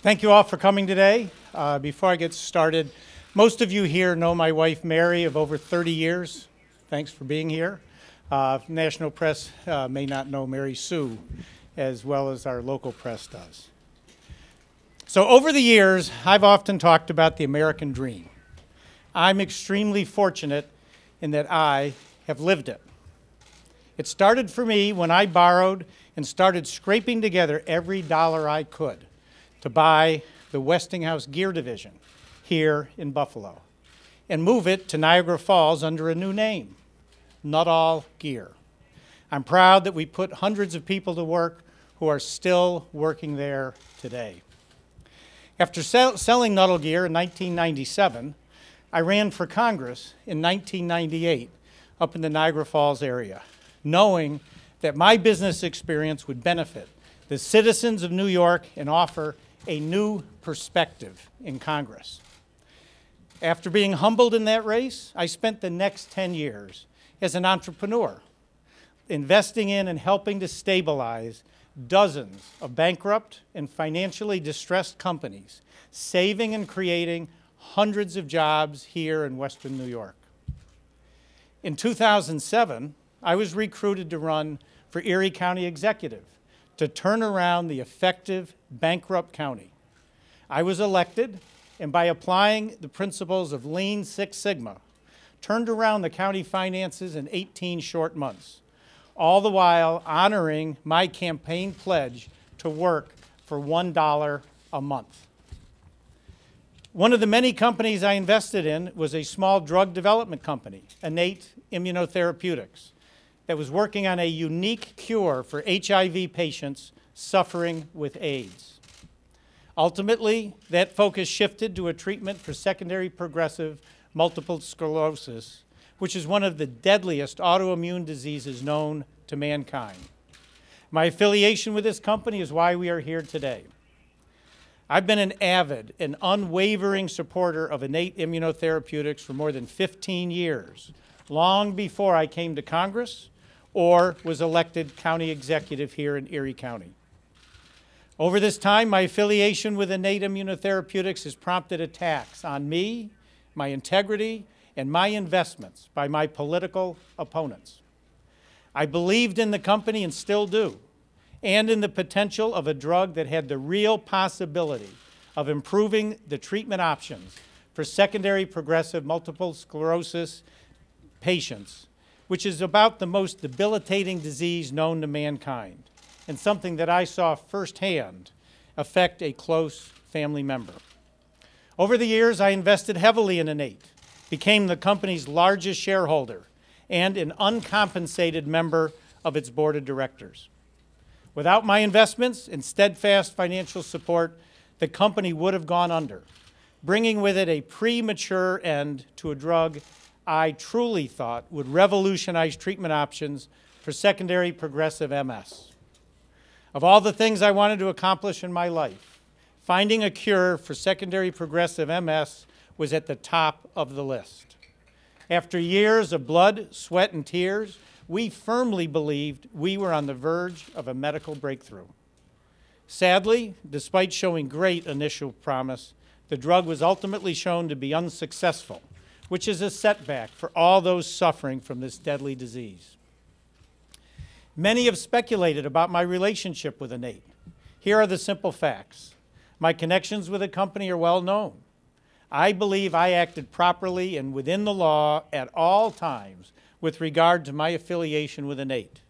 Thank you all for coming today. Before I get started, most of you here know my wife Mary of over 30 years. Thanks for being here. National press may not know Mary Sue as well as our local press does. So over the years, I've often talked about the American dream. I'm extremely fortunate in that I have lived it. It started for me when I borrowed and started scraping together every dollar I could to buy the Westinghouse Gear Division here in Buffalo and move it to Niagara Falls under a new name, Nuttall Gear. I'm proud that we put hundreds of people to work who are still working there today. After selling Nuttall Gear in 1997, I ran for Congress in 1998 up in the Niagara Falls area, knowing that my business experience would benefit the citizens of New York and offer a new perspective in Congress. After being humbled in that race, I spent the next 10 years as an entrepreneur, investing in and helping to stabilize dozens of bankrupt and financially distressed companies, saving and creating hundreds of jobs here in Western New York. In 2007, I was recruited to run for Erie County Executive to turn around the effective bankrupt county. I was elected, and by applying the principles of Lean Six Sigma, turned around the county finances in 18 short months, all the while honoring my campaign pledge to work for $1 a month. One of the many companies I invested in was a small drug development company, Innate Immunotherapeutics, that was working on a unique cure for HIV patients suffering with AIDS. Ultimately, that focus shifted to a treatment for secondary progressive multiple sclerosis, which is one of the deadliest autoimmune diseases known to mankind. My affiliation with this company is why we are here today. I've been an avid and unwavering supporter of Innate Immunotherapeutics for more than 15 years, long before I came to Congress or was elected county executive here in Erie County. Over this time, my affiliation with Innate Immunotherapeutics has prompted attacks on me, my integrity, and my investments by my political opponents. I believed in the company and still do, and in the potential of a drug that had the real possibility of improving the treatment options for secondary progressive multiple sclerosis patients, which is about the most debilitating disease known to mankind, and something that I saw firsthand affect a close family member. Over the years, I invested heavily in Innate, became the company's largest shareholder, and an uncompensated member of its board of directors. Without my investments and steadfast financial support, the company would have gone under, bringing with it a premature end to a drug I truly thought would revolutionize treatment options for secondary progressive MS. Of all the things I wanted to accomplish in my life, finding a cure for secondary progressive MS was at the top of the list. After years of blood, sweat, and tears, we firmly believed we were on the verge of a medical breakthrough. Sadly, despite showing great initial promise, the drug was ultimately shown to be unsuccessful, which is a setback for all those suffering from this deadly disease. Many have speculated about my relationship with Innate. Here are the simple facts. My connections with the company are well known. I believe I acted properly and within the law at all times with regard to my affiliation with Innate.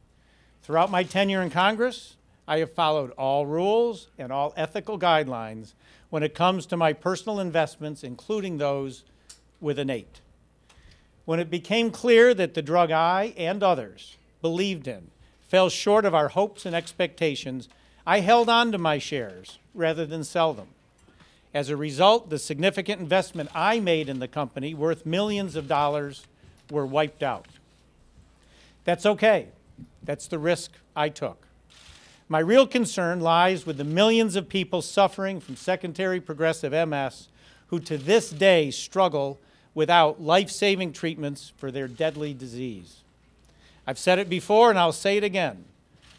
Throughout my tenure in Congress, I have followed all rules and all ethical guidelines when it comes to my personal investments, including those with Innate. When it became clear that the drug I and others believed in fell short of our hopes and expectations, I held on to my shares rather than sell them. As a result, the significant investment I made in the company, worth millions of dollars, were wiped out. That's okay. That's the risk I took. My real concern lies with the millions of people suffering from secondary progressive MS who to this day struggle without life-saving treatments for their deadly disease. I've said it before and I'll say it again.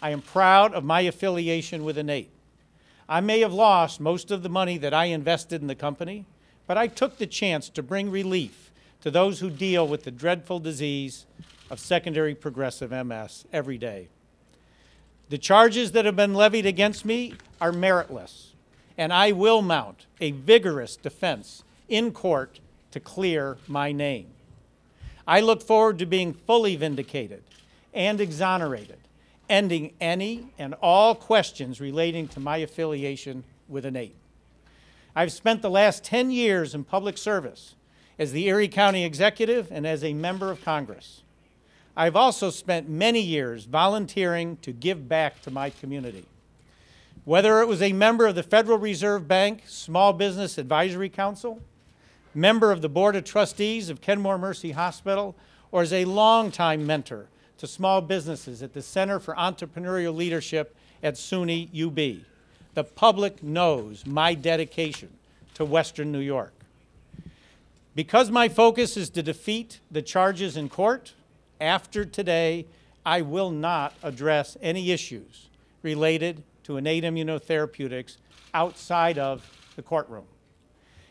I am proud of my affiliation with Innate. I may have lost most of the money that I invested in the company, but I took the chance to bring relief to those who deal with the dreadful disease of secondary progressive MS every day. The charges that have been levied against me are meritless, and I will mount a vigorous defense in court to clear my name. I look forward to being fully vindicated and exonerated, ending any and all questions relating to my affiliation with INNATE. I've spent the last 10 years in public service as the Erie County Executive and as a member of Congress. I've also spent many years volunteering to give back to my community. Whether it was a member of the Federal Reserve Bank Small Business Advisory Council, member of the Board of Trustees of Kenmore Mercy Hospital, or as a longtime mentor to small businesses at the Center for Entrepreneurial Leadership at SUNY UB, the public knows my dedication to Western New York. Because my focus is to defeat the charges in court, after today, I will not address any issues related to innate immunotherapeutics outside of the courtroom.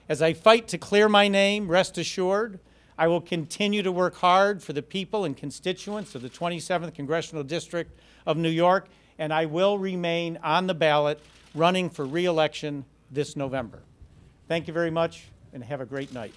As I fight to clear my name, rest assured, I will continue to work hard for the people and constituents of the 27th Congressional District of New York, and I will remain on the ballot running for re-election this November. Thank you very much, and have a great night.